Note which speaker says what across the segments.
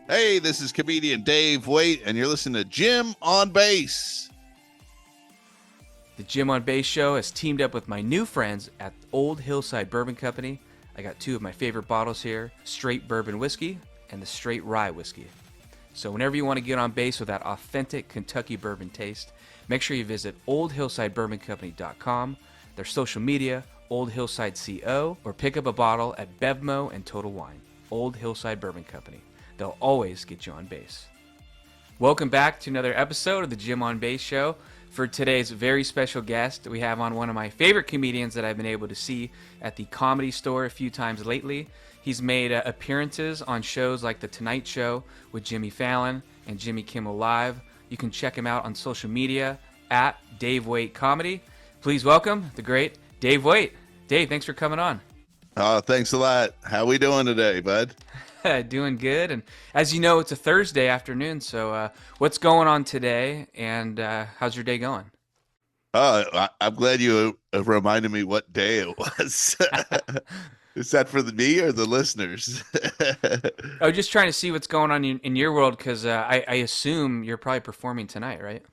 Speaker 1: Hey, this is comedian Dave Waite, and you're listening to Jim on Bass.
Speaker 2: The Jim on Bass Show has teamed up with my new friends at Old Hillside Bourbon Company. I got two of my favorite bottles here, straight bourbon whiskey and the straight rye whiskey. So whenever you want to get on bass with that authentic Kentucky bourbon taste, make sure you visit oldhillsidebourboncompany.com, their social media, Old Hillside CO, or pick up a bottle at Bevmo and Total Wine. Old Hillside Bourbon Company. They'll always get you on bass. Welcome back to another episode of the Jim on Bass Show. For today's very special guest, we have on one of my favorite comedians that I've been able to see at the Comedy Store a few times lately. He's made appearances on shows like The Tonight Show with Jimmy Fallon and Jimmy Kimmel Live. You can check him out on social media at Dave Waite Comedy. Please welcome the great Dave Waite. Dave, thanks for coming on.
Speaker 1: Oh, thanks a lot. How we doing today, bud?
Speaker 2: Doing good. And as you know, it's a Thursday afternoon. So what's going on today? And how's your day going?
Speaker 1: I'm glad you reminded me what day it was. Is that for me or the listeners?
Speaker 2: Oh, just trying to see what's going on in your world, because I assume you're probably performing tonight, right?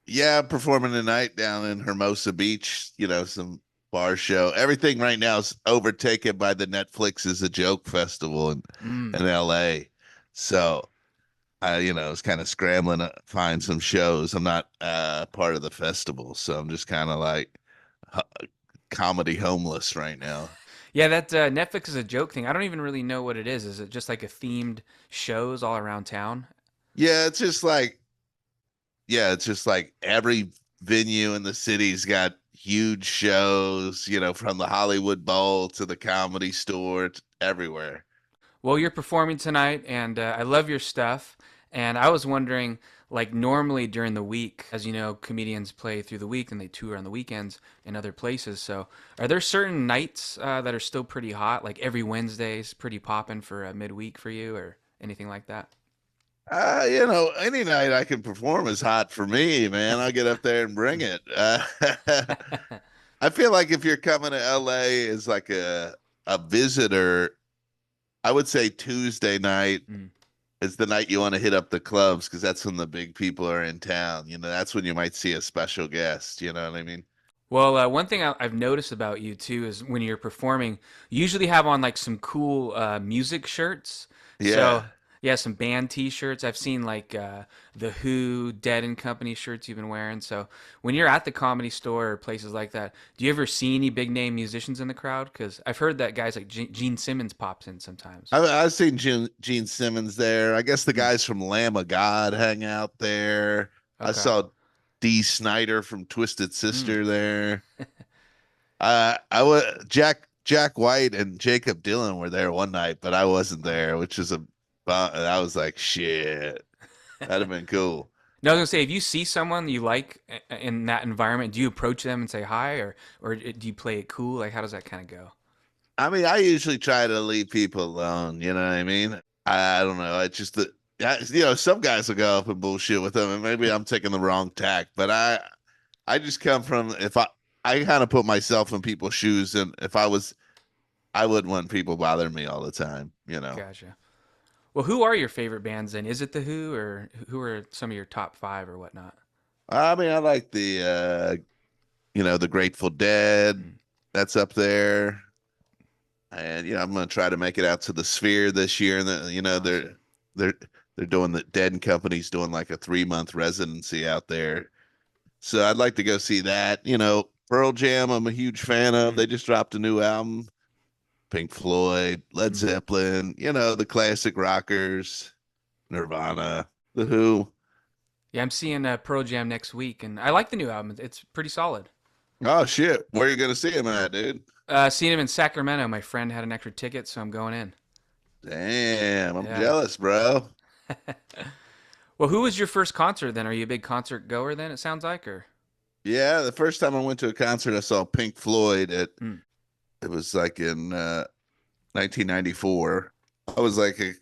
Speaker 1: Yeah, I'm performing tonight down in Hermosa Beach, some bar show. Everything right now is overtaken by the Netflix is a Joke festival in LA. So I was kind of scrambling to find some shows. I'm not part of the festival, so I'm just kind of like comedy homeless right now.
Speaker 2: Yeah, that Netflix is a joke thing. I don't even really know what it is. Is it just like a themed shows all around town?
Speaker 1: Yeah, it's just like every venue in the city's got huge shows, from the Hollywood Bowl to the Comedy Store, everywhere.
Speaker 2: Well, you're performing tonight, and I love your stuff. And I was wondering, like normally during the week, as you know, comedians play through the week and they tour on the weekends in other places. So are there certain nights that are still pretty hot, like every Wednesday is pretty popping for a midweek for you or anything like that?
Speaker 1: Any night I can perform is hot for me, man. I'll get up there and bring it. I feel like if you're coming to LA as like a visitor, I would say Tuesday night
Speaker 2: Mm.
Speaker 1: is the night you want to hit up the clubs because that's when the big people are in town. That's when you might see a special guest. You know what I mean?
Speaker 2: Well, one thing I've noticed about you too is when you're performing, you usually have on like some cool music shirts. So
Speaker 1: Yeah.
Speaker 2: yeah, some band T-shirts. I've seen like the Who, Dead and Company shirts you've been wearing. So when you're at the Comedy Store or places like that, do you ever see any big name musicians in the crowd? Because I've heard that guys like Gene Simmons pops in sometimes.
Speaker 1: I've seen Gene Simmons there. I guess the
Speaker 2: Hmm.
Speaker 1: guys from Lamb of God hang out there. I
Speaker 2: Okay.
Speaker 1: saw Dee Snider from Twisted
Speaker 2: Hmm.
Speaker 1: Sister there. I was Jack White and Jacob Dylan were there one night, but I wasn't there, which is I was like, shit, that'd have been cool.
Speaker 2: No, I was gonna say, if you see someone you like in that environment, do you approach them and say hi, or do you play it cool? Like, how does that kind of go?
Speaker 1: I mean, I usually try to leave people alone. You know what I mean? I don't know. It's just that, some guys will go up and bullshit with them, and maybe I'm taking the wrong tack. But I just come from if I kind of put myself in people's shoes, and if I wouldn't want people bothering me all the time.
Speaker 2: Gotcha. Well, who are your favorite bands then? Is it the Who, or who are some of your top five or whatnot?
Speaker 1: I mean, I like the Grateful Dead.
Speaker 2: Mm.
Speaker 1: That's up there. And I'm gonna try to make it out to the Sphere this year. And
Speaker 2: Awesome.
Speaker 1: they're they're doing the Dead and Company's doing like a 3 month residency out there. So I'd like to go see that. Pearl Jam, I'm a huge fan of.
Speaker 2: Mm.
Speaker 1: They just dropped a new album. Pink Floyd, Led
Speaker 2: Mm.
Speaker 1: Zeppelin, the classic rockers, Nirvana, The Who.
Speaker 2: Yeah, I'm seeing Pearl Jam next week, and I like the new album. It's pretty solid.
Speaker 1: Oh shit, where are you gonna see him at, dude?
Speaker 2: Seeing him in Sacramento. My friend had an extra ticket, so I'm going in.
Speaker 1: Damn, I'm
Speaker 2: Yeah.
Speaker 1: jealous, bro.
Speaker 2: Well, who was your first concert then? Are you a big concert goer then? It sounds like, or
Speaker 1: Yeah, the first time I went to a concert, I saw Pink Floyd at
Speaker 2: mm,
Speaker 1: it was like in 1994. I was like a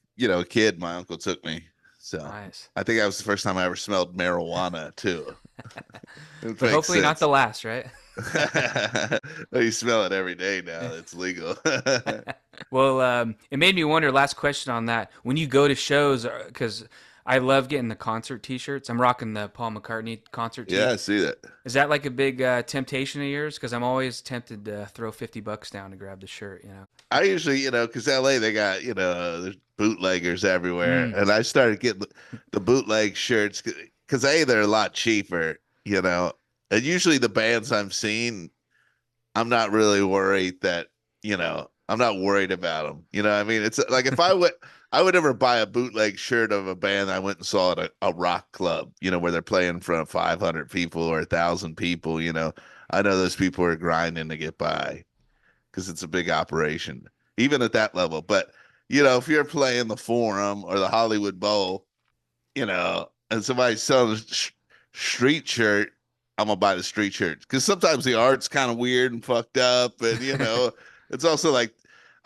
Speaker 1: kid. My uncle took me, so
Speaker 2: nice.
Speaker 1: I think that was the first time I ever smelled marijuana too. It
Speaker 2: But
Speaker 1: makes
Speaker 2: hopefully not
Speaker 1: sense.
Speaker 2: the last, right?
Speaker 1: You smell it every day now. It's legal.
Speaker 2: Well, it made me wonder. Last question on that: when you go to shows, because I love getting the concert T-shirts. I'm rocking the Paul McCartney concert
Speaker 1: Yeah,
Speaker 2: tee.
Speaker 1: I see that.
Speaker 2: Is that like a big temptation of yours? Because I'm always tempted to throw $50 down to grab the shirt. You know.
Speaker 1: I usually, because LA, they got, there's bootleggers everywhere.
Speaker 2: Mm.
Speaker 1: And I started getting the bootleg shirts because A, they're a lot cheaper, you know. And usually the bands I'm seeing, I'm not really worried that, I'm not worried about them. You know what I mean? It's like if I would never buy a bootleg shirt of a band I went and saw at a rock club, where they're playing in front of 500 people or 1,000 people, I know those people are grinding to get by because it's a big operation, even at that level. But if you're playing the Forum or the Hollywood Bowl, and somebody's selling a street shirt, I'm gonna buy the street shirt because sometimes the art's kind of weird and fucked up, and it's also like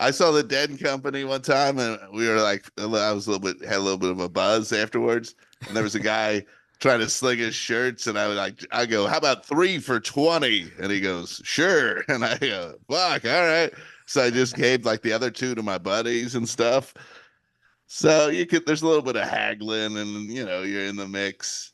Speaker 1: I saw the Dead Company one time, and we were like, I was had a little bit of a buzz afterwards, and there was a guy trying to sling his shirts, and I go, how about 3 for 20? And he goes, sure, and I go, fuck, all right. So I just gave like the other two to my buddies and stuff. So there's a little bit of haggling, and you're in the mix.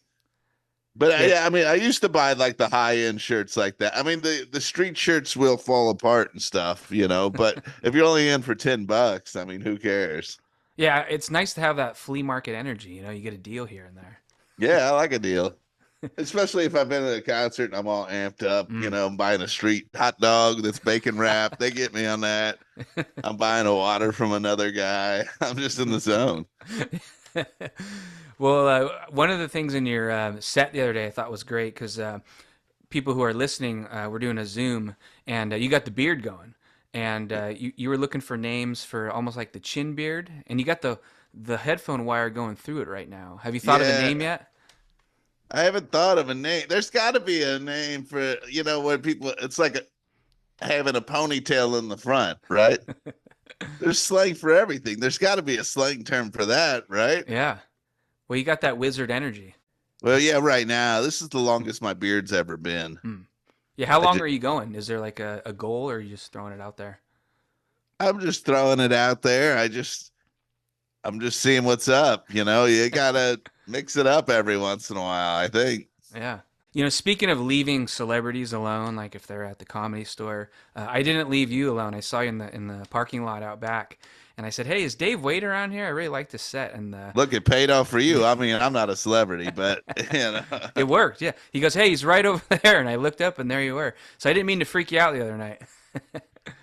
Speaker 1: But
Speaker 2: Yeah,
Speaker 1: yeah, I mean, I used to buy like the high end shirts like that. I mean, the street shirts will fall apart and stuff, But if you're only in for $10, I mean, who cares?
Speaker 2: yeah. It's nice to have that flea market energy. You know, you get a deal here and there.
Speaker 1: Yeah, I like a deal, especially if I've been at a concert and I'm all amped up.
Speaker 2: Mm.
Speaker 1: I'm buying a street hot dog that's bacon wrapped. They get me on that. I'm buying a water from another guy. I'm just in the zone.
Speaker 2: Well, one of the things in your set the other day I thought was great because people who are listening, we're doing a Zoom, and you got the beard going, and you were looking for names for almost like the chin beard, and you got the headphone wire going through it right now. Have you thought of a
Speaker 1: Yeah,
Speaker 2: name yet?
Speaker 1: I haven't thought of a name. There's got to be a name for when people. It's like having a ponytail in the front, right? There's slang for everything. There's got to be a slang term for that, right?
Speaker 2: Yeah. Well, you got that wizard energy.
Speaker 1: Well, yeah, right now, this is the longest my beard's ever been.
Speaker 2: Hmm. Yeah. How
Speaker 1: I
Speaker 2: long
Speaker 1: just,
Speaker 2: are you going? Is there like a goal, or are you just throwing it out there?
Speaker 1: I'm just throwing it out there. I'm just seeing what's up. You gotta mix it up every once in a while, I think.
Speaker 2: Yeah. You know, speaking of leaving celebrities alone, like if they're at the comedy store, I didn't leave you alone. I saw you in the parking lot out back, and I said, "Hey, is Dave Waite around here? I really like this set." And
Speaker 1: Look, it paid off for you. I mean, I'm not a celebrity, but
Speaker 2: it worked. Yeah. He goes, "Hey, he's right over there," and I looked up, and there you were. So I didn't mean to freak you out the other night.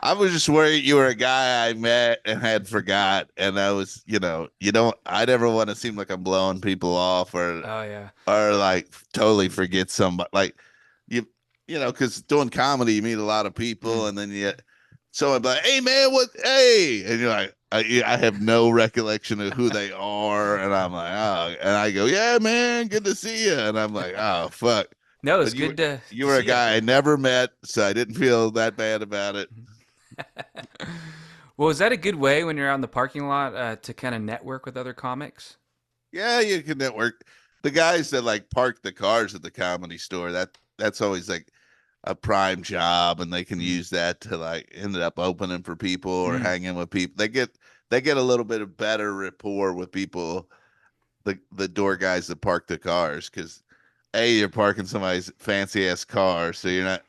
Speaker 1: I was just worried you were a guy I met and had forgot, and I was, I never want to seem like I'm blowing people off
Speaker 2: Oh yeah.
Speaker 1: or like totally forget somebody. Like you, because doing comedy, you meet a lot of people,
Speaker 2: Mm.
Speaker 1: and then someone be like, "Hey man, what? Hey," and you're like, I have no recollection of who they are, and I'm like, oh, and I go, "Yeah, man, good to see you," and I'm like, oh fuck.
Speaker 2: No, it's
Speaker 1: But
Speaker 2: good to
Speaker 1: you were a
Speaker 2: see you.
Speaker 1: guy I never met, so I didn't feel that bad about it.
Speaker 2: Well, is that a good way when you're out in the parking lot to kind of network with other comics?
Speaker 1: Yeah, you can network. The guys that like park the cars at the comedy store, that's always like a prime job, and they can
Speaker 2: Mm.
Speaker 1: use that to like end up opening for people or
Speaker 2: Mm.
Speaker 1: hanging with people. They get a little bit of better rapport with people, the door guys that park the cars, because you're parking somebody's fancy ass car, so you're not,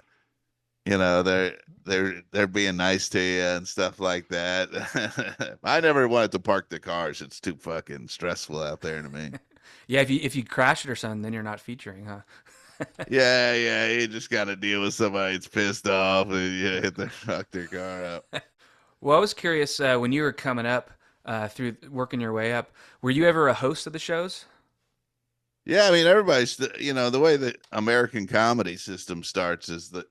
Speaker 1: they're being nice to you and stuff like that. I never wanted to park the cars. It's too fucking stressful out there to me.
Speaker 2: Yeah, if you crash it or something, then you're not featuring, huh?
Speaker 1: Yeah, yeah, you just got to deal with somebody that's pissed off and fuck their car up.
Speaker 2: Well, I was curious when you were coming up through working your way up, were you ever a host of the shows?
Speaker 1: Yeah, I mean everybody's the way the American comedy system starts is that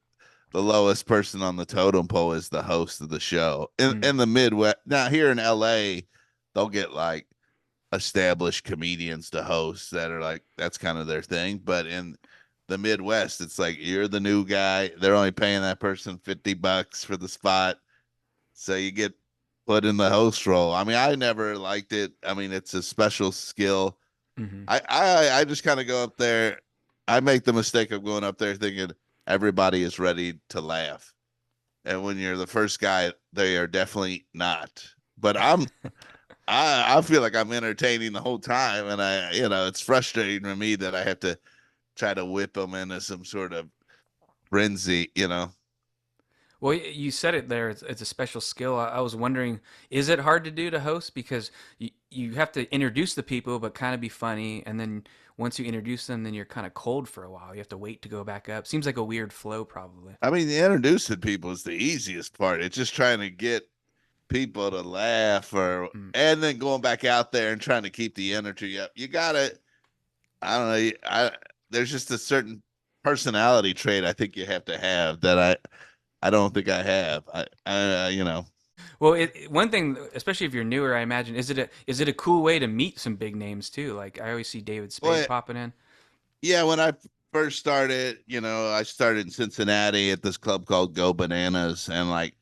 Speaker 1: the lowest person on the totem pole is the host of the show. In
Speaker 2: Mm.
Speaker 1: in the Midwest, now here in LA, they'll get like established comedians to host that are like that's kind of their thing, but in the Midwest, it's like you're the new guy. They're only paying that person $50 for the spot. So you get put in the host role. I mean, I never liked it. I mean, it's a special skill.
Speaker 2: Hmm.
Speaker 1: I just kind of go up there. I make the mistake of going up there thinking everybody is ready to laugh. And when you're the first guy, they are definitely not. But I feel like I'm entertaining the whole time, and it's frustrating for me that I have to try to whip them into some sort of frenzy.
Speaker 2: Well, you said it there. It's a special skill. I was wondering, is it hard to do to host because you have to introduce the people, but kind of be funny, and then once you introduce them, then you're kind of cold for a while. You have to wait to go back up. Seems like a weird flow, probably.
Speaker 1: I mean, the introducing people is the easiest part. It's just trying to get people to laugh,
Speaker 2: Mm.
Speaker 1: and then going back out there and trying to keep the energy up. You gotta, I don't know, there's just a certain personality trait I think you have to have that I don't think I have. I.
Speaker 2: Well, one thing, especially if you're newer, I imagine, is it a cool way to meet some big names too? Like I always see David Spade
Speaker 1: Well,
Speaker 2: popping in.
Speaker 1: yeah, when I first started, I started in Cincinnati at this club called Go Bananas, and like,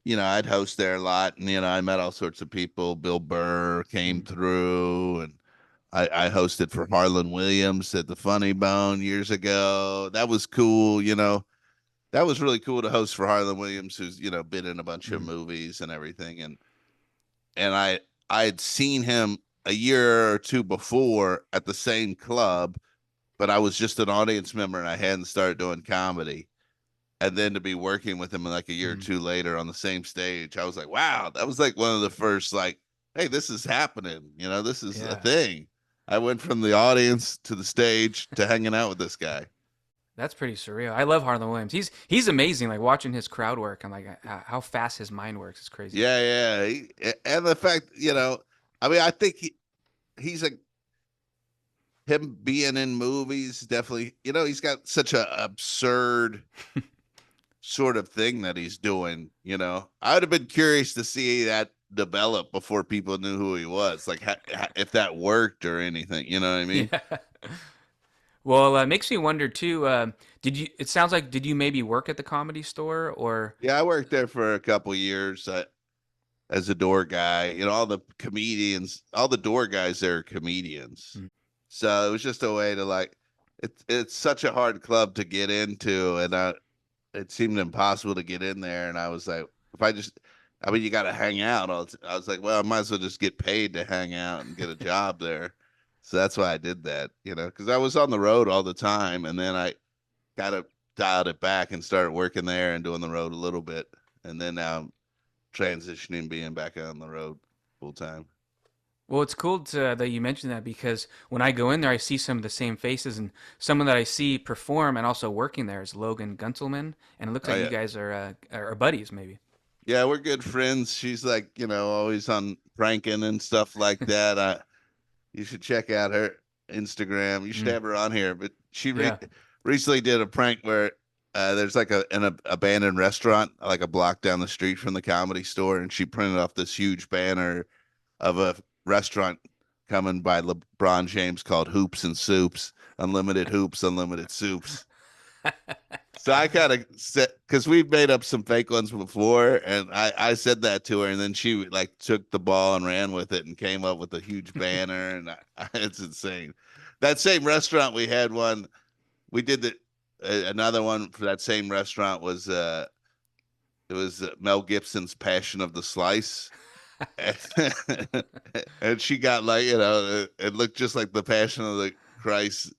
Speaker 1: I'd host there a lot, and I met all sorts of people. Bill Burr came
Speaker 2: Mm.
Speaker 1: through, and I hosted for Harlan Williams at the Funny Bone years ago. That was cool. That was really cool to host for Harlan Williams, who's been in a bunch of
Speaker 2: Mm.
Speaker 1: movies and everything, and I had seen him a year or two before at the same club, but I was just an audience member and I hadn't started doing comedy. And then to be working with him like a year or
Speaker 2: Mm.
Speaker 1: two later on the same stage, I was like, wow, that was like one of the first, like, hey, this is happening. This is a
Speaker 2: Yeah.
Speaker 1: thing. I went from the audience to the stage to hanging out with this guy.
Speaker 2: That's pretty surreal. I love Harlan Williams. He's amazing. Like watching his crowd work, I'm like, how fast his mind works is crazy.
Speaker 1: Yeah, yeah. And the fact, I mean, I think he's a him being in movies definitely, he's got such a absurd sort of thing that he's doing. I would have been curious to see that develop before people knew who he was, like if that worked or anything. You know what I mean?
Speaker 2: Yeah. Well, it makes me wonder too. Did you? It sounds like did you maybe work at the Comedy Store or?
Speaker 1: Yeah, I worked there for a couple years as a door guy. All the comedians, all the door guys there are comedians,
Speaker 2: Mm.
Speaker 1: so it was just a way to like. It's such a hard club to get into, and it seemed impossible to get in there. And I was like, if I just, I mean, you got to hang out. I was like, well, I might as well just get paid to hang out and get a job there. So that's why I did that, because I was on the road all the time. And then I kind of dialed it back and started working there and doing the road a little bit. And then now I'm transitioning, being back on the road full time.
Speaker 2: Well, it's cool that you mentioned that because when I go in there, I see some of the same faces, and someone that I see perform and also working there is Logan Gunselman, and it looks
Speaker 1: Oh,
Speaker 2: like you
Speaker 1: yeah.
Speaker 2: guys are buddies, maybe.
Speaker 1: Yeah, we're good friends. She's like, always on pranking and stuff like that. You should check out her Instagram. You should
Speaker 2: Mm.
Speaker 1: have her on here. But she
Speaker 2: Yeah.
Speaker 1: recently did a prank where there's like an abandoned restaurant, like a block down the street from the Comedy Store, and she printed off this huge banner of a restaurant coming by LeBron James called Hoops and Soups, unlimited hoops, unlimited soups. So I kind of said, because we've made up some fake ones before, and I said that to her, and then she like took the ball and ran with it and came up with a huge banner, and it's insane. That same restaurant we had one, we did another one for that same restaurant was it was Mel Gibson's Passion of the Slice, and she got like it looked just like the Passion of the Christ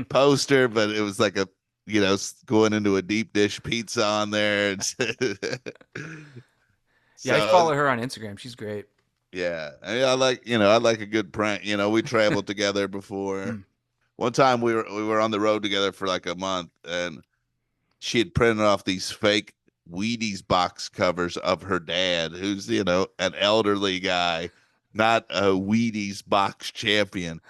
Speaker 1: poster, but it was like a going into a deep dish pizza on there.
Speaker 2: Yeah, I
Speaker 1: So
Speaker 2: follow her on Instagram. She's great.
Speaker 1: yeah, I like I like a good prank. We traveled together before.
Speaker 2: Mm.
Speaker 1: One time we were on the road together for like a month, and she had printed off these fake Wheaties box covers of her dad, who's an elderly guy, not a Wheaties box champion.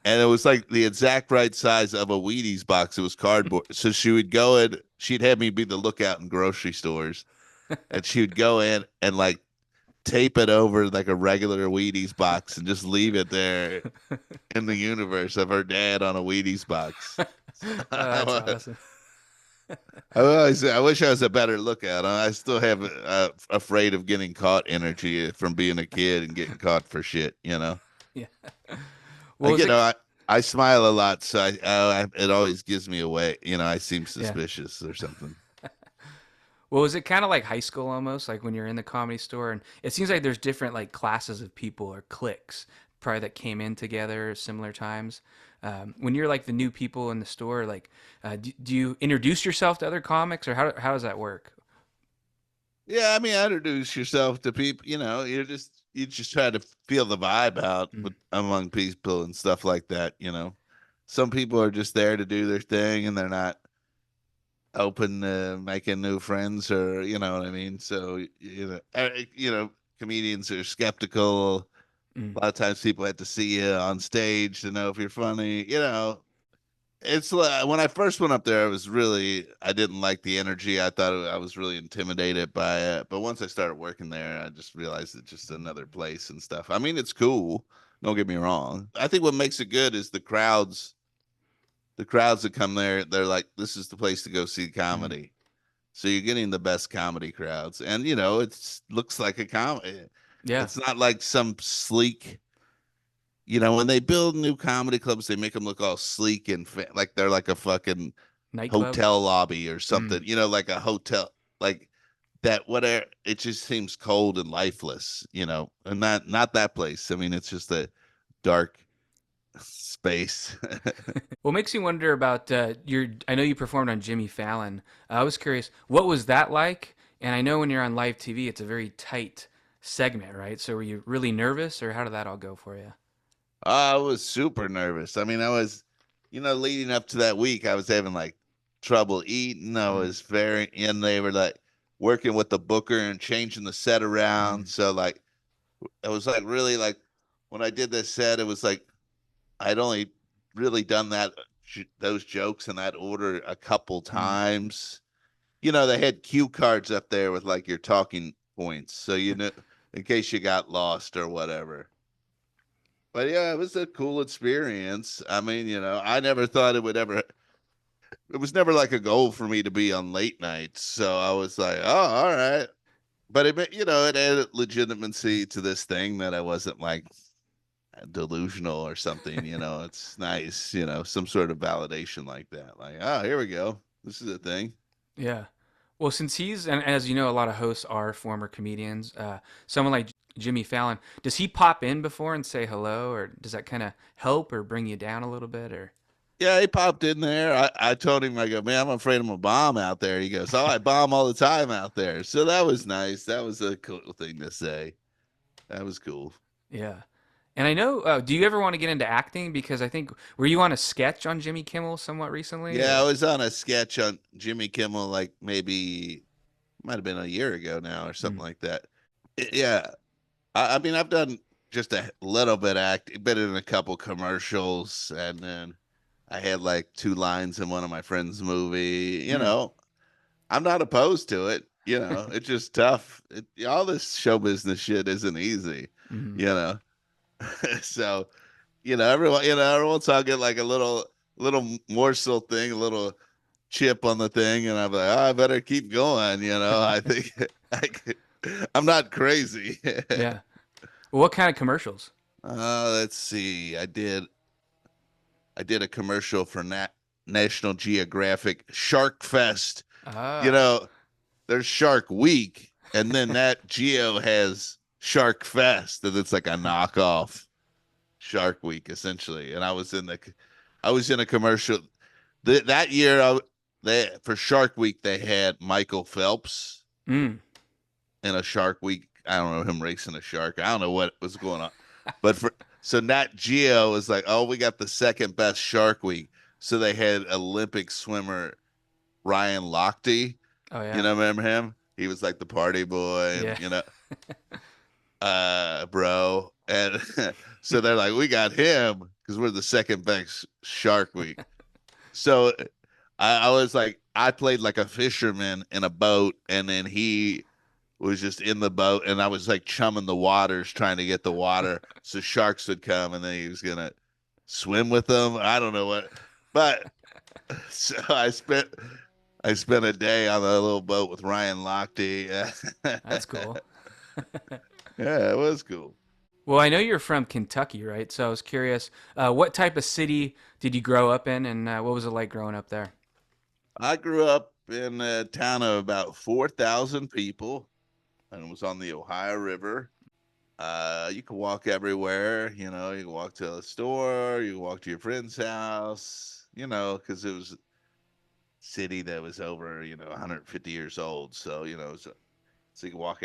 Speaker 1: And it was like the exact right size of a Wheaties box. It was cardboard. So she would go in, she'd have me be the lookout in grocery stores, and she would go in and like tape it over like a regular Wheaties box and just leave it there in the universe of her dad on a Wheaties box.
Speaker 2: Oh, that's awesome.
Speaker 1: I wish I was a better lookout. I still have afraid of getting caught energy from being a kid and getting caught for shit.
Speaker 2: Yeah.
Speaker 1: I,
Speaker 2: Well, is
Speaker 1: you know,
Speaker 2: it?
Speaker 1: I, I smile a lot, so it always gives me away. I seem
Speaker 2: Yeah.
Speaker 1: suspicious or something.
Speaker 2: Well, is it kind of like high school almost, like when you're in the comedy store, and it seems like there's different like classes of people or cliques probably that came in together at similar times. When you're like the new people in the store, like, do you introduce yourself to other comics, or how does that work?
Speaker 1: Yeah, I mean, introduce yourself to people. You just try to feel the vibe out
Speaker 2: Mm.
Speaker 1: among people and stuff like that. Some people are just there to do their thing, and they're not open to making new friends, or you know what I mean. So comedians are skeptical.
Speaker 2: Mm.
Speaker 1: A lot of times, people have to see you on stage to know if you're funny. It's like when I first went up there, I didn't like the energy. I thought I was really intimidated by it. But once I started working there, I just realized it's just another place and stuff. I mean, it's cool. Don't get me wrong. I think what makes it good is the crowds. The crowds that come there, they're like, this is the place to go see
Speaker 2: Mm.
Speaker 1: comedy. So you're getting the best comedy crowds. And, it looks like a comedy.
Speaker 2: Yeah.
Speaker 1: It's not like some sleek, when they build new comedy clubs, they make them look all sleek and like they're like a fucking
Speaker 2: Nightclub.
Speaker 1: hotel lobby or
Speaker 2: Mm.
Speaker 1: something, like a hotel, like that, whatever. It just seems cold and lifeless, and not that place. I mean, it's just a dark space.
Speaker 2: What makes you wonder about your? I know you performed on Jimmy Fallon. I was curious, what was that like? And I know when you're on live TV, it's a very tight segment, right? So were you really nervous, or how did that all go for you?
Speaker 1: I was super nervous. I mean, leading up to that week, I was having like trouble eating. I
Speaker 2: Mm.
Speaker 1: was and they were like working with the booker and changing the set around.
Speaker 2: Mm.
Speaker 1: So like, it was like really like when I did this set, it was like I'd only really done those jokes in that order a couple
Speaker 2: Mm.
Speaker 1: times. They had cue cards up there with like your talking points, so in case you got lost or whatever. But yeah, it was a cool experience. I mean, I never thought it would ever. It was never like a goal for me to be on late nights, so I was like, oh, all right. But it added legitimacy to this thing that I wasn't like delusional or something. It's nice, some sort of validation like that. Like, oh, here we go. This is a thing.
Speaker 2: Yeah. Well, since he's, and as you know, a lot of hosts are former comedians. Someone like Jimmy Fallon, does he pop in before and say hello, or does that kind of help or bring you down a little bit, or?
Speaker 1: Yeah, he popped in there. I told him, I go, man, I'm afraid I'm a bomb out there. He goes, oh, I bomb all the time out there. So that was nice. That was a cool thing to say. That was cool.
Speaker 2: Yeah. And I know, do you ever want to get into acting? Because I think, were you on a sketch on Jimmy Kimmel somewhat recently,
Speaker 1: Yeah, I
Speaker 2: or?
Speaker 1: was on a sketch on Jimmy Kimmel, like maybe might have been a year ago now or something
Speaker 2: Mm.
Speaker 1: like that. Yeah, I mean, I've done just a little bit acting, been in a couple commercials, and then I had like two lines in one of my friends' movie.
Speaker 2: Mm.
Speaker 1: I'm not opposed to it. It's just tough. All this show business shit isn't easy.
Speaker 2: Mm.
Speaker 1: You know, so every once I'll get like a little morsel thing, a little chip on the thing, and I'm like, oh, I better keep going. I think I'm not crazy.
Speaker 2: Yeah. Well, what kind of commercials?
Speaker 1: Let's see. I did a commercial for National Geographic Shark Fest. You
Speaker 2: Ah.
Speaker 1: know, there's Shark Week, and then Nat Geo has Shark Fest, and it's like a knockoff Shark Week essentially. And I was in a commercial that year. For Shark Week they had Michael Phelps
Speaker 2: Mm.
Speaker 1: in a Shark Week. I don't know him racing a shark. I don't know what was going on, but so Nat Geo was like, oh, we got the second best Shark Week. So they had Olympic swimmer Ryan Lochte.
Speaker 2: Oh yeah.
Speaker 1: Remember him? He was like the party boy,
Speaker 2: Yeah.
Speaker 1: and bro. And so they're like, we got him because we're the second best Shark Week. So I was like, I played like a fisherman in a boat, and then he was just in the boat, and I was like chumming the waters, trying to get the water so sharks would come, and then he was gonna swim with them. I don't know what, but so I spent a day on a little boat with Ryan Lochte.
Speaker 2: That's cool.
Speaker 1: Yeah, it was cool.
Speaker 2: Well, I know you're from Kentucky, right? So I was curious, what type of city did you grow up in, and what was it like growing up there?
Speaker 1: I grew up in a town of about 4,000 people, and it was on the Ohio River. You could walk everywhere. You can walk to a store, you can walk to your friend's house. Because it was a city that was over 150 years old. So so you can walk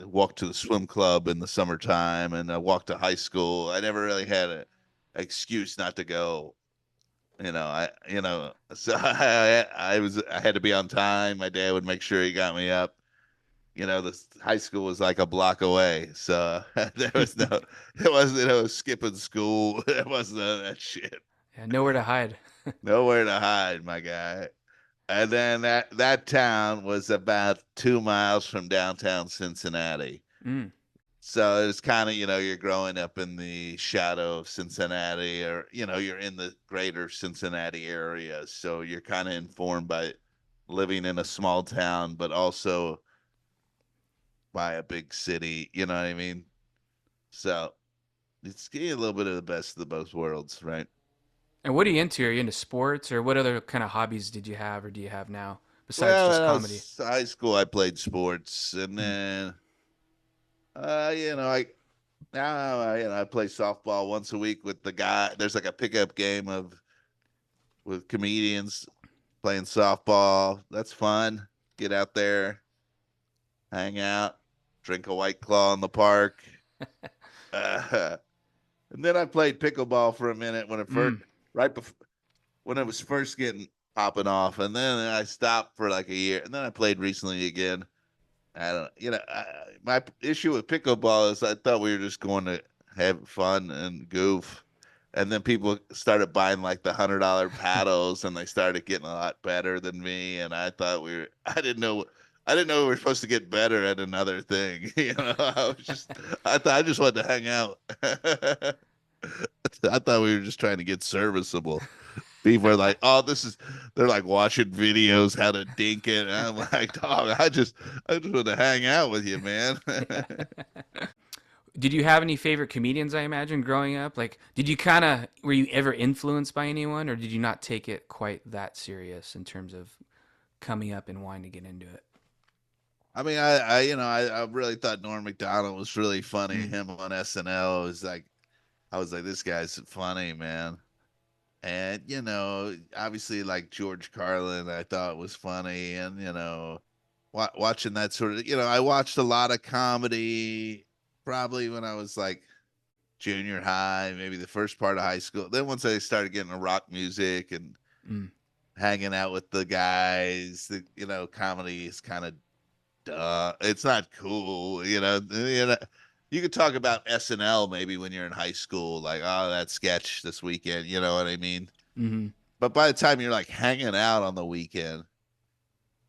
Speaker 1: walk to the swim club in the summertime, and walk to high school. I never really had a excuse not to go. So I had to be on time. My dad would make sure he got me up. The high school was like a block away, so there wasn't no skipping school. There wasn't none of that shit.
Speaker 2: Yeah, nowhere to hide.
Speaker 1: Nowhere to hide, my guy. And then that town was about 2 miles from downtown Cincinnati.
Speaker 2: Mm.
Speaker 1: So it's kind of, you're growing up in the shadow of Cincinnati, or, you're in the greater Cincinnati area. So you're kind of informed by living in a small town, but also by a big city. You know what I mean? So it's getting a little bit of the best of the both worlds, right?
Speaker 2: And what are you into? Are you into sports, or what other kind of hobbies did you have, or do you have now besides
Speaker 1: Well, when
Speaker 2: just
Speaker 1: I
Speaker 2: comedy?
Speaker 1: was high school, I played sports, and
Speaker 2: Mm.
Speaker 1: then, I now, I play softball once a week with the guy. There's like a pickup game of with comedians playing softball. That's fun. Get out there, hang out, drink a White Claw in the park. Uh, and then I played pickleball for a minute when it first,
Speaker 2: Mm.
Speaker 1: right before when it was first getting popping off, and then I stopped for like a year, and then I played recently again. I don't, my issue with pickleball is I thought we were just going to have fun and goof. And then people started buying like the $100 paddles, and they started getting a lot better than me. And I didn't know we were supposed to get better at another thing. I thought I just wanted to hang out. I thought we were just trying to get serviceable. People are like, "Oh, they're like watching videos how to dink it." And I'm like, "Dog, I just want to hang out with you, man."
Speaker 2: Did you have any favorite comedians? I imagine growing up, like, did you kind of were you ever influenced by anyone, or did you not take it quite that serious in terms of coming up and wanting to get into it?
Speaker 1: I mean, I really thought Norm Macdonald was really funny.
Speaker 2: Mm.
Speaker 1: Him on SNL was like, I was like, this guy's funny, man. And obviously, like George Carlin, I thought was funny, and watching that sort of, I watched a lot of comedy probably when I was like junior high, maybe the first part of high school. Then once I started getting to rock music and
Speaker 2: Mm.
Speaker 1: hanging out with the guys, comedy is kind of duh. It's not cool, You could talk about SNL maybe when you're in high school, like, oh, that sketch this weekend, you know what I mean?
Speaker 2: Hmm.
Speaker 1: But by the time you're like hanging out on the weekend,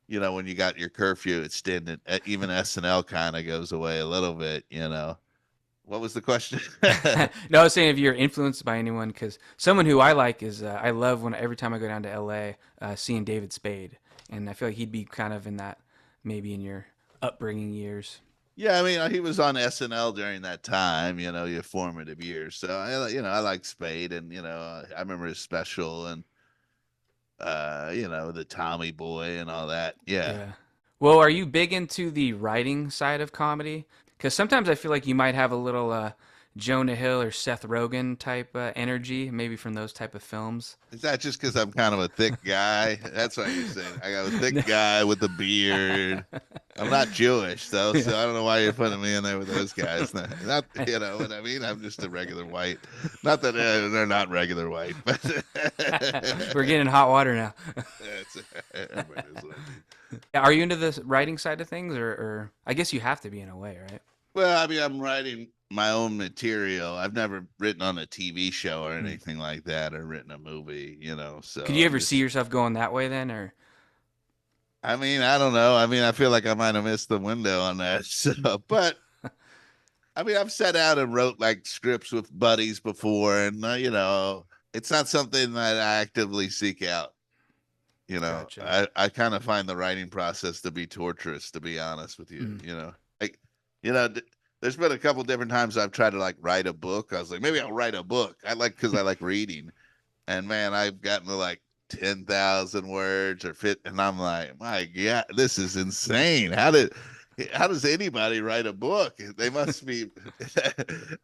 Speaker 1: when you got your curfew extended, even SNL kind of. Goes away a little bit. What was the question?
Speaker 2: No, I was saying if you're influenced by anyone, because someone who I like is I love when every time I go down to LA, seeing David Spade, and I feel like he'd be kind of in that maybe in your upbringing years.
Speaker 1: Yeah, I mean, he was on SNL during that time, your formative years. So I like Spade, and I remember his special, and the Tommy Boy and all that. Yeah.
Speaker 2: Yeah. Well, are you big into the writing side of comedy? Because sometimes I feel like you might have a little Jonah Hill or Seth Rogen type energy, maybe from those type of films.
Speaker 1: Is that just because I'm kind of a thick guy? That's what you're saying. I got a thick guy with a beard. I'm not Jewish though,
Speaker 2: Yeah.
Speaker 1: so I don't know why you're putting me in there with those guys. Not you know what I mean? I'm just a regular white. Not that they're not regular white, but
Speaker 2: We're getting hot water now.
Speaker 1: it's, everybody knows what I mean.
Speaker 2: Are you into the writing side of things, or I guess you have to be in a way, right?
Speaker 1: Well, I mean, I'm writing my own material. I've never written on a TV show or
Speaker 2: Mm.
Speaker 1: anything like that, or written a movie. So
Speaker 2: Could you
Speaker 1: I'm
Speaker 2: ever see
Speaker 1: just.
Speaker 2: yourself going that way then, or?
Speaker 1: I mean, I don't know. I mean, I feel like I might have missed the window on that. So, but I mean, I've set out and wrote like scripts with buddies before, and it's not something that I actively seek out.
Speaker 2: Gotcha.
Speaker 1: I kind of find the writing process to be torturous, to be honest with you.
Speaker 2: Mm.
Speaker 1: Like, you know, th- there's been a couple different times I've tried to like write a book. I was like, maybe I'll write a book. Because I like reading. And man, I've gotten to like 10,000 words or fit, and I'm like, my God, this is insane. How does anybody write a book? They must be.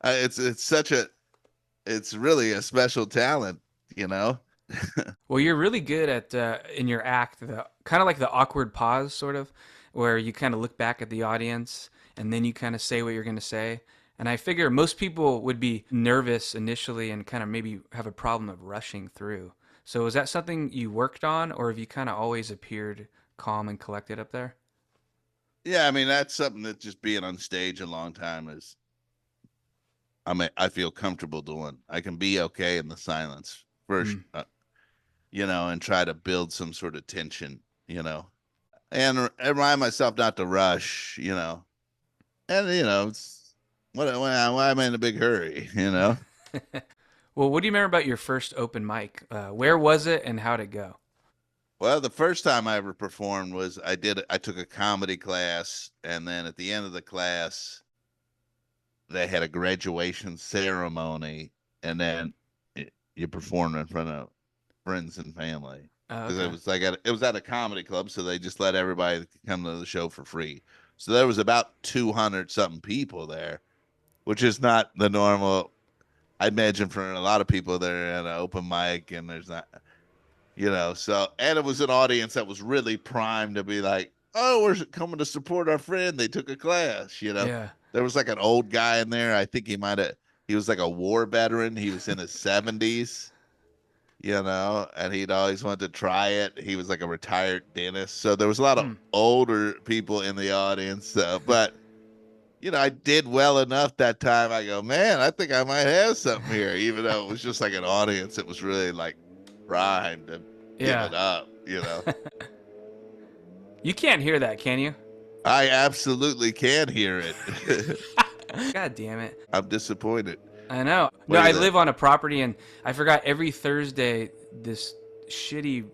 Speaker 1: It's such a, it's really a special talent, you know.
Speaker 2: Well, you're really good at in your act, the kind of like the awkward pause, sort of, where you kind of look back at the audience and then you kind of say what you're going to say. And I figure most people would be nervous initially and kind of maybe have a problem of rushing through. So is that something you worked on, or have you kind of always appeared calm and collected up there?
Speaker 1: Yeah, I mean that's something that just being on stage a long time is. I mean, I feel comfortable doing. I can be okay in the silence first,
Speaker 2: Mm.
Speaker 1: and try to build some sort of tension, and remind myself not to rush, and it's why am I in a big hurry?
Speaker 2: Well, what do you remember about your first open mic? Where was it and how'd it go?
Speaker 1: Well, the first time I ever performed was I took a comedy class, and then at the end of the class they had a graduation ceremony, and then you performed in front of friends and family
Speaker 2: Oh,
Speaker 1: because
Speaker 2: okay.
Speaker 1: it was at a comedy club, so they just let everybody come to the show for free. So there was about 200 something people there, which is not the normal. I imagine for a lot of people they're at an open mic and there's not, so and it was an audience that was really primed to be like, oh, we're coming to support our friend. They took a class.
Speaker 2: Yeah.
Speaker 1: There was like an old guy in there. I think he was like a war veteran. He was in his 70s, and he'd always wanted to try it. He was like a retired dentist. So there was a lot of
Speaker 2: Hmm.
Speaker 1: older people in the audience. But, I did well enough that time. I go, man, I think I might have something here, even though it was just like an audience. It was really like primed to give
Speaker 2: Yeah.
Speaker 1: it up.
Speaker 2: You can't hear that, can you?
Speaker 1: I absolutely can hear it.
Speaker 2: God damn it.
Speaker 1: I'm disappointed.
Speaker 2: I know. No,
Speaker 1: What do
Speaker 2: I
Speaker 1: you think?
Speaker 2: live on a property and I forgot every Thursday this shitty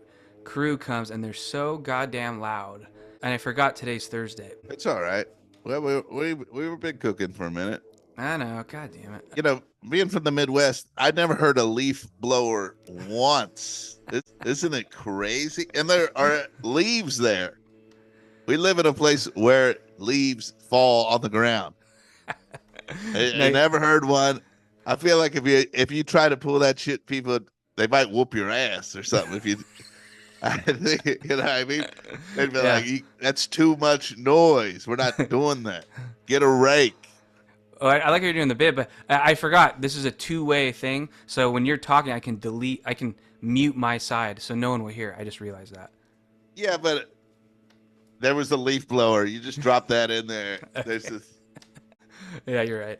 Speaker 2: crew comes and they're so goddamn loud. And I forgot today's Thursday.
Speaker 1: It's all right. Well, we were big cooking for a minute.
Speaker 2: I know. God damn it.
Speaker 1: Being from the Midwest, I never heard a leaf blower once. Isn't it crazy? And there are leaves there. We live in a place where leaves fall on the ground. I
Speaker 2: No,
Speaker 1: never heard one. I feel like if you try to pull that shit, people they might whoop your ass or something. If you, I think, what I mean, they'd be
Speaker 2: yeah.
Speaker 1: like, "That's too much noise. We're not doing that. Get a rake."
Speaker 2: Oh, I like how you're doing the bit, but I forgot this is a two-way thing. So when you're talking, I can mute my side so no one will hear. I just realized that.
Speaker 1: Yeah, but there was a leaf blower. You just drop that in there. There's
Speaker 2: Okay.
Speaker 1: this.
Speaker 2: Yeah, you're right.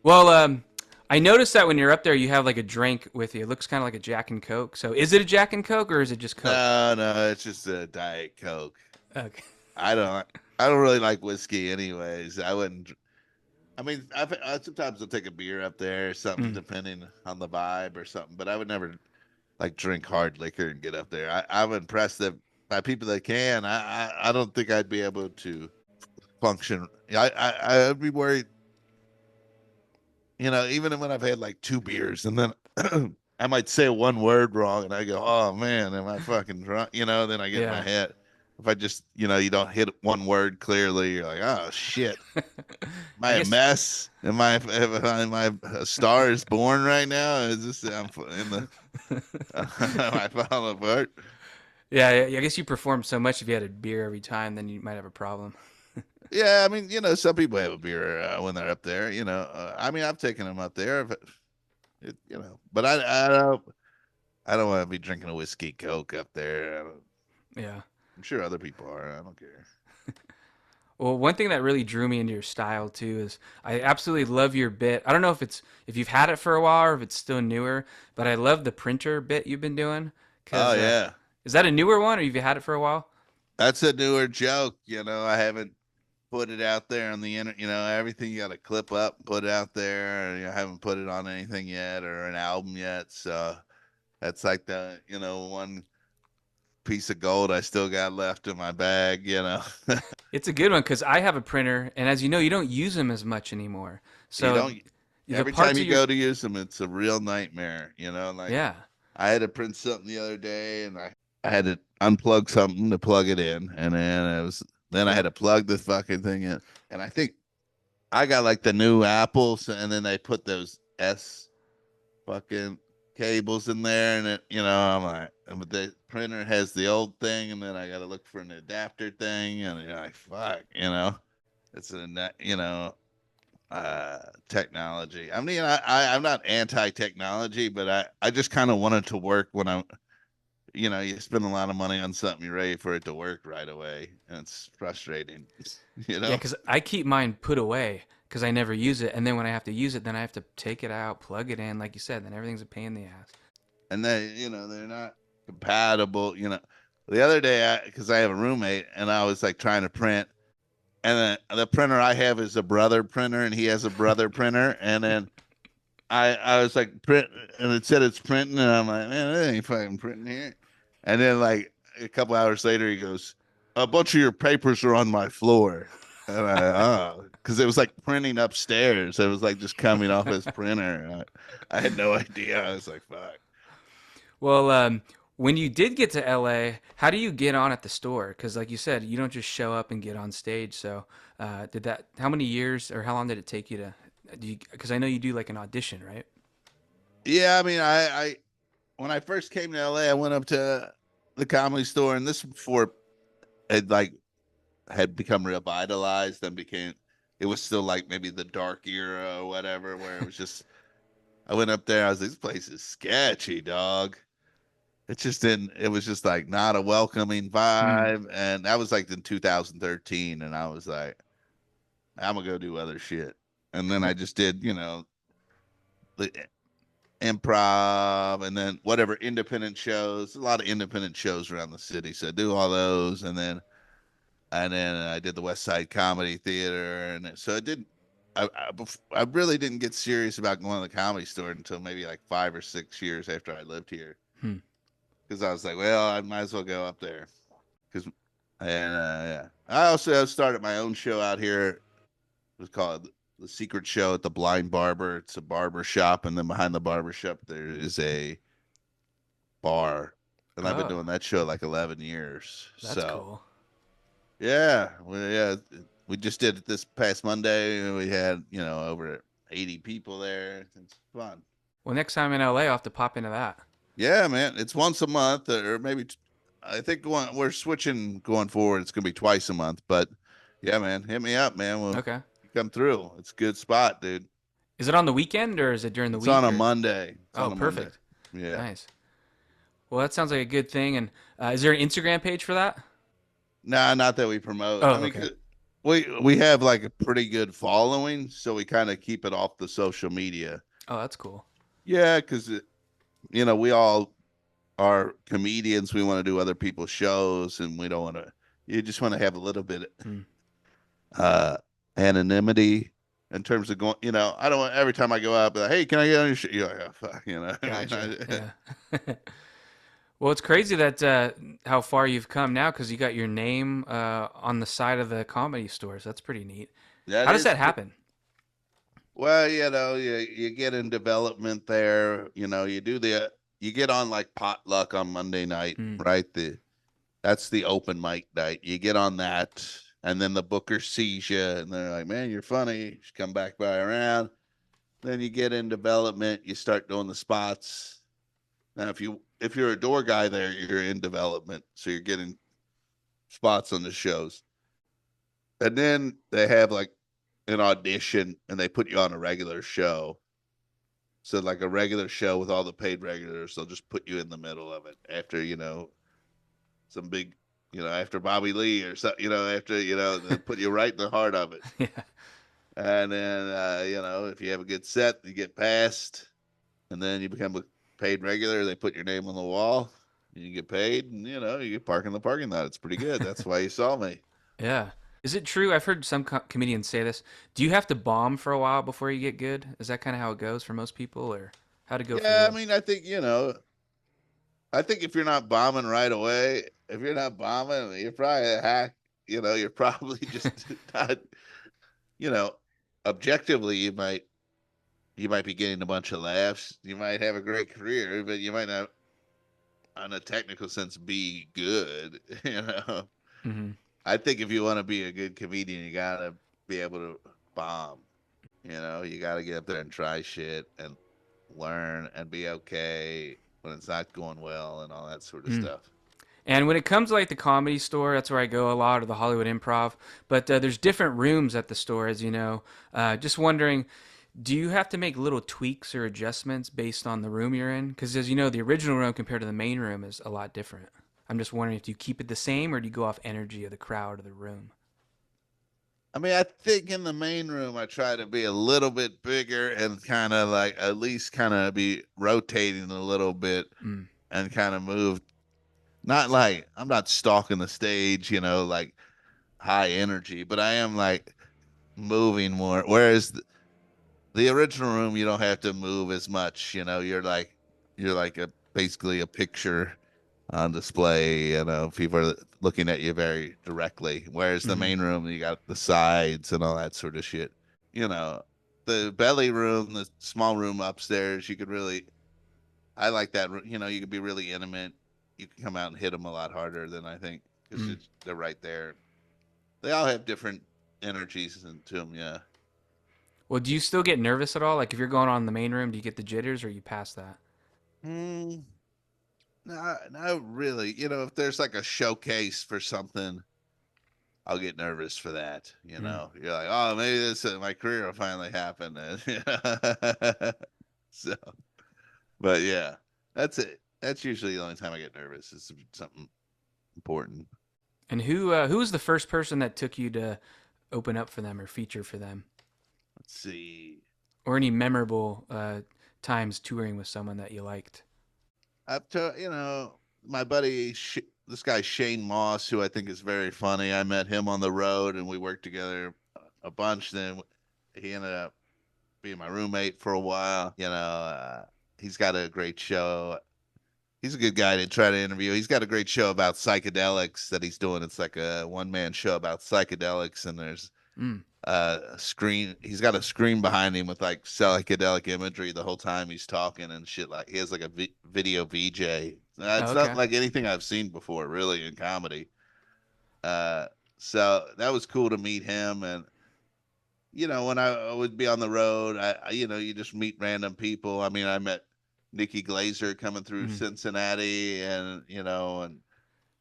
Speaker 2: Well, I noticed that when you're up there, you have like a drink with you. It looks kind of like a Jack and Coke. So is it a Jack and Coke or is it just Coke?
Speaker 1: No, no, it's just a Diet Coke.
Speaker 2: Okay.
Speaker 1: I don't. I don't really like whiskey, anyways. I wouldn't. I mean, sometimes I'll take a beer up there or something,
Speaker 2: Mm.
Speaker 1: depending on the vibe or something. But I would never like drink hard liquor and get up there. I'm impressed that by people that can. I don't think I'd be able to function. I'd be worried. Even when I've had like two beers and then I might say one word wrong and I go, oh man, am I fucking drunk? Then I get in my
Speaker 2: Yeah.
Speaker 1: head. If I just, you don't hit one word clearly, you're like, oh shit. Am I
Speaker 2: I
Speaker 1: a
Speaker 2: guess.
Speaker 1: mess? Am I a star is born right now? Is this I'm in the am I falling apart?
Speaker 2: Yeah, I guess you perform so much if you had a beer every time, then you might have a problem.
Speaker 1: Yeah, I mean, some people have a beer when they're up there. I mean, I've taken them up there, but but I don't want to be drinking a whiskey coke up there.
Speaker 2: Yeah.
Speaker 1: I'm sure other people are. I don't care.
Speaker 2: Well, one thing that really drew me into your style too is I absolutely love your bit. I don't know if you've had it for a while or if it's still newer, but I love the printer bit you've been doing.
Speaker 1: Oh
Speaker 2: Cause
Speaker 1: yeah,
Speaker 2: is that a newer one or have you had it for a while?
Speaker 1: that's a newer joke. I haven't put it out there on the internet. Everything you got to clip up, and put it out there. I haven't put it on anything yet or an album yet. So that's like the one. piece of gold I still got left in my bag, you know.
Speaker 2: It's a good one because I have a printer, and as you know, you don't use them as much anymore.
Speaker 1: You
Speaker 2: So
Speaker 1: don't
Speaker 2: the
Speaker 1: every time
Speaker 2: parts of
Speaker 1: you
Speaker 2: your
Speaker 1: go to use them, it's a real nightmare, you know. Like
Speaker 2: yeah.
Speaker 1: I had to print something the other day, and I had to unplug something to plug it in, and then I had to plug the fucking thing in, and I think I got like the new Apples, and then they put those S fucking cables in there, and I'm like, but the printer has the old thing, and then I got to look for an adapter thing, and you're like, fuck, it's technology. I mean, I'm not anti-technology, but I just kind of want it to work when you spend a lot of money on something, you're ready for it to work right away, and it's frustrating, you
Speaker 2: Yeah,
Speaker 1: know.
Speaker 2: because I keep mine put away because I never use it, and then when I have to use it, then I have to take it out, plug it in, like you said. Then everything's a pain in the ass.
Speaker 1: And they're not compatible. The other day, because I have a roommate, and I was like trying to print, and the printer I have is a brother printer, and he has a brother printer, and then I was like print, and it said it's printing, and I'm like, man, it ain't fucking printing here. And then like a couple hours later, he goes, a bunch of your papers are on my floor. And because it was like printing upstairs. It was like just coming off his printer. I had no idea. I was like, fuck.
Speaker 2: Well, when you did get to LA, how do you get on at the store? Because, like you said, you don't just show up and get on stage. So, did that? How many years or how long did it take you to? Because I know you do like an audition, right?
Speaker 1: Yeah, I mean, I when I first came to LA, I went up to the Comedy Store, and this before it like had become revitalized and became. It was still like maybe the dark era or whatever, where it was just. I went up there. I was like, this place is sketchy, dog. It just didn't. It was just like not a welcoming
Speaker 2: Hmm.
Speaker 1: vibe, and that was like in 2013, and I was like, I'm gonna go do other shit, and then I just did, the improv, and then whatever independent shows. A lot of independent shows around the city, so I do all those, and then I did the West Side Comedy Theater, and so it didn't. I really didn't get serious about going to the Comedy Store until maybe like 5 or 6 years after I lived here,
Speaker 2: Hmm.
Speaker 1: because I was like, well, I might as well go up there, because and yeah, I also started my own show out here. It was called The Secret Show at the Blind Barber. It's a barber shop, and then behind the barber shop there is a bar, and I've been
Speaker 2: Oh,
Speaker 1: doing that show like 11 years.
Speaker 2: that's
Speaker 1: So
Speaker 2: cool.
Speaker 1: yeah, we just did it this past Monday, and we had over 80 people there. It's fun.
Speaker 2: Well, next time in LA, I'll have to pop into that.
Speaker 1: Yeah, man, it's once a month, or maybe I think we're switching going forward. It's gonna be twice a month, but yeah, man, hit me up, man. We'll
Speaker 2: Okay.
Speaker 1: come through. It's a good spot, dude.
Speaker 2: Is it on the weekend or is it during the
Speaker 1: It's on
Speaker 2: week
Speaker 1: a
Speaker 2: or?
Speaker 1: Monday. It's
Speaker 2: Oh,
Speaker 1: on a Monday.
Speaker 2: perfect.
Speaker 1: Yeah.
Speaker 2: Nice. Well, that sounds like a good thing. And is there an Instagram page for that?
Speaker 1: Nah, not that we promote. I
Speaker 2: Oh,
Speaker 1: mean,
Speaker 2: okay.
Speaker 1: we have like a pretty good following, so we kind of keep it off the social media.
Speaker 2: Oh, that's cool.
Speaker 1: Yeah, because we all are comedians. We want to do other people's shows, and we don't want to. You just want to have a little bit
Speaker 2: Hmm.
Speaker 1: uh anonymity in terms of going. I don't want every time I go out, be like, hey, can I get on your show? You're like, oh, fuck, I mean,
Speaker 2: Gotcha. Yeah. Well, it's crazy that how far you've come now because you got your name on the side of the comedy stores. That's pretty neat.
Speaker 1: that
Speaker 2: How does
Speaker 1: is
Speaker 2: that happen?
Speaker 1: well, you get in development there. You get on like potluck on Monday night,
Speaker 2: Hmm.
Speaker 1: right? That's the open mic night. You get on that, and then the booker sees you, and they're like, "Man, you're funny. You should come back by around." Then you get in development. You start doing the spots. Now, if you're a door guy there, you're in development, so you're getting spots on the shows. And then they have like an audition, and they put you on a regular show. So like a regular show with all the paid regulars, they'll just put you in the middle of it after some big, after Bobby Lee or something, after they put you right in the heart of it.
Speaker 2: Yeah.
Speaker 1: And then if you have a good set, you get passed, and then you become a paid regular. They put your name on the wall, and you get paid, and you get park in the parking lot. It's pretty good. That's why you saw me.
Speaker 2: Yeah. Is it true? I've heard some comedians say this. Do you have to bomb for a while before you get good? Is that kind of how it goes for most people, or how'd it go for
Speaker 1: Yeah, I
Speaker 2: you?
Speaker 1: mean, I think I think if you're not bombing right away, if you're not bombing, you're probably a hack. You're probably just not. You know, objectively, you might be getting a bunch of laughs. You might have a great career, but you might not, on a technical sense, be good.
Speaker 2: Mm-hmm.
Speaker 1: I think if you want to be a good comedian, you gotta be able to bomb. You gotta get up there and try shit and learn and be okay when it's not going well and all that sort of
Speaker 2: Mm.
Speaker 1: stuff.
Speaker 2: And when it comes to like the comedy store, that's where I go a lot, or the Hollywood Improv. But there's different rooms at the store, as you know. Just wondering, do you have to make little tweaks or adjustments based on the room you're in? Because as you know, the original room compared to the main room is a lot different. I'm just wondering if you keep it the same or do you go off energy of the crowd or the room?
Speaker 1: I mean, I think in the main room, I try to be a little bit bigger and kind of like at least kind of be rotating a little bit
Speaker 2: Mm.
Speaker 1: and kind of move. Not like I'm not stalking the stage, like high energy, but I am like moving more. Whereas the original room, you don't have to move as much. You're like a basically a picture on display. People are looking at you very directly. Whereas the
Speaker 2: Mm-hmm.
Speaker 1: main room, you got the sides and all that sort of shit. You know, the belly room, the small room upstairs, you could really. I like that. You could be really intimate. You can come out and hit them a lot harder than I think because
Speaker 2: Mm.
Speaker 1: they're right there. They all have different energies into them. Yeah.
Speaker 2: Well, do you still get nervous at all? Like if you're going on in the main room, do you get the jitters or you pass that?
Speaker 1: Mm, not really. If there's like a showcase for something, I'll get nervous for that.
Speaker 2: Mm.
Speaker 1: You're like, oh, maybe this my career will finally happen. So, but yeah, that's it. That's usually the only time I get nervous is something important.
Speaker 2: And who was the first person that took you to open up for them or feature for them?
Speaker 1: Let's see.
Speaker 2: Or any memorable times touring with someone that you liked?
Speaker 1: Up to my buddy, this guy Shane Moss, who I think is very funny. I met him on the road, and we worked together a bunch. Then he ended up being my roommate for a while. He's got a great show. He's a good guy to try to interview. He's got a great show about psychedelics that he's doing. It's like a one man show about psychedelics, and there's
Speaker 2: Mm.
Speaker 1: a screen. He's got a screen behind him with like psychedelic imagery the whole time he's talking and shit. Like he has like a video VJ.
Speaker 2: Oh,
Speaker 1: It's not
Speaker 2: okay.
Speaker 1: like anything I've seen before, really, in comedy. Uh, so that was cool to meet him, and when I would be on the road, you just meet random people. I mean, I met Nikki Glazer coming through
Speaker 2: Mm.
Speaker 1: Cincinnati, and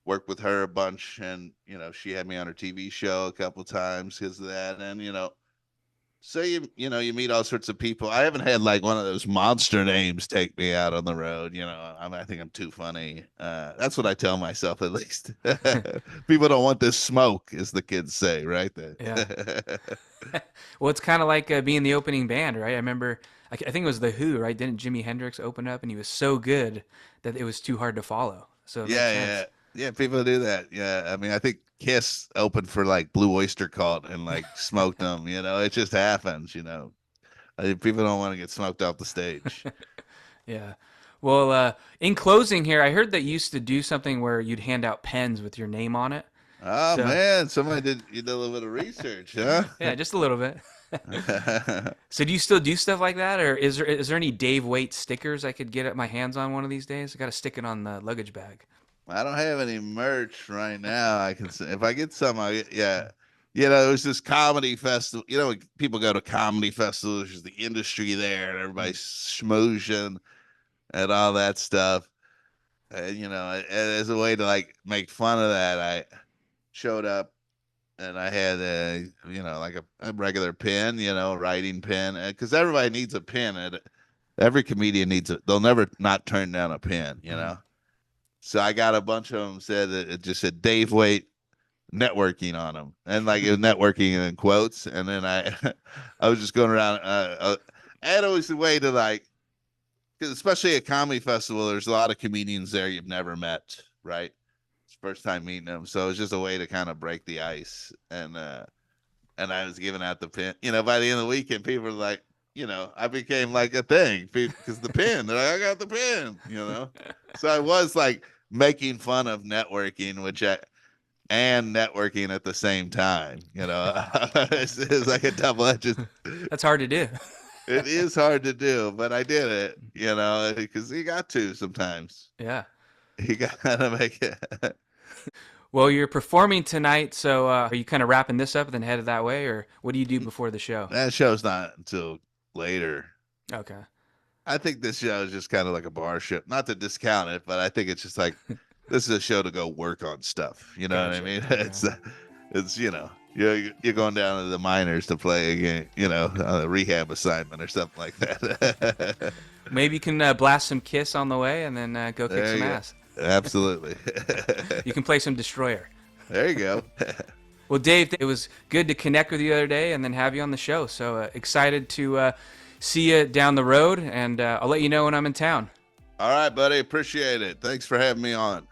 Speaker 1: worked with her a bunch, and she had me on her TV show a couple times because of that, and so you meet all sorts of people. I haven't had like one of those monster names take me out on the road. I think I'm too funny. That's what I tell myself at least. People don't want this smoke, as the kids say, right?
Speaker 2: Yeah. Well, it's kind of like being the opening band, right? I remember, I think it was The Who, right? Didn't Jimi Hendrix open up and he was so good that it was too hard to follow? So it makes
Speaker 1: Yeah,
Speaker 2: sense.
Speaker 1: yeah, yeah. People do that. Yeah, I mean, I think Kiss opened for like Blue Oyster Cult and like smoked them. It just happens. I think people don't want to get smoked off the stage.
Speaker 2: Yeah. Well, in closing here, I heard that you used to do something where you'd hand out pens with your name on it.
Speaker 1: Oh
Speaker 2: So,
Speaker 1: man, somebody did you did a little bit of research, huh?
Speaker 2: yeah, just a little bit. So do you still do stuff like that, or is there any Dave Waite stickers I could get my hands on one of these days? I got to stick it on the luggage bag.
Speaker 1: I don't have any merch right now. I can say if I get some, yeah. It was this comedy festival. People go to comedy festivals. There's the industry there, and
Speaker 2: Mm.
Speaker 1: everybody's schmoozing and all that stuff. And as a way to like make fun of that, I showed up and I had like a regular pen, writing pen, because everybody needs a pen. And every comedian needs it. They'll never not turn down a pen.
Speaker 2: Mm.
Speaker 1: So I got a bunch of them said that it just said Dave Waite networking on them, and like it was networking in quotes. And then I, I was just going around. And it was a way to like, because especially at comedy festival, there's a lot of comedians there you've never met, right? It's first time meeting them, so it's just a way to kind of break the ice. And I was giving out the pin. By the end of the weekend, people were like, I became like a thing because the pin. They're like, I got the pin. So I was like making fun of networking, and networking at the same time. It's like a double edged.
Speaker 2: That's hard to do.
Speaker 1: It is hard to do, but I did it. Because you got to sometimes.
Speaker 2: Yeah.
Speaker 1: You gotta make it.
Speaker 2: Well, you're performing tonight, so are you kind of wrapping this up and then headed that way, or what do you do before the show?
Speaker 1: That show's not until later.
Speaker 2: Okay.
Speaker 1: I think this show is just kind of like a bar show. Not to discount it, but I think it's just like this is a show to go work on stuff. You know what I mean?
Speaker 2: Okay.
Speaker 1: It's you're going down to the minors to play a game, a rehab assignment or something like that.
Speaker 2: Maybe you can blast some Kiss on the way and then go kick some ass.
Speaker 1: Absolutely.
Speaker 2: You can play some Destroyer.
Speaker 1: There you go.
Speaker 2: Well, Dave, it was good to connect with you the other day and then have you on the show. So excited to see you down the road, and I'll let you know when I'm in town.
Speaker 1: All right, buddy. Appreciate it. Thanks for having me on.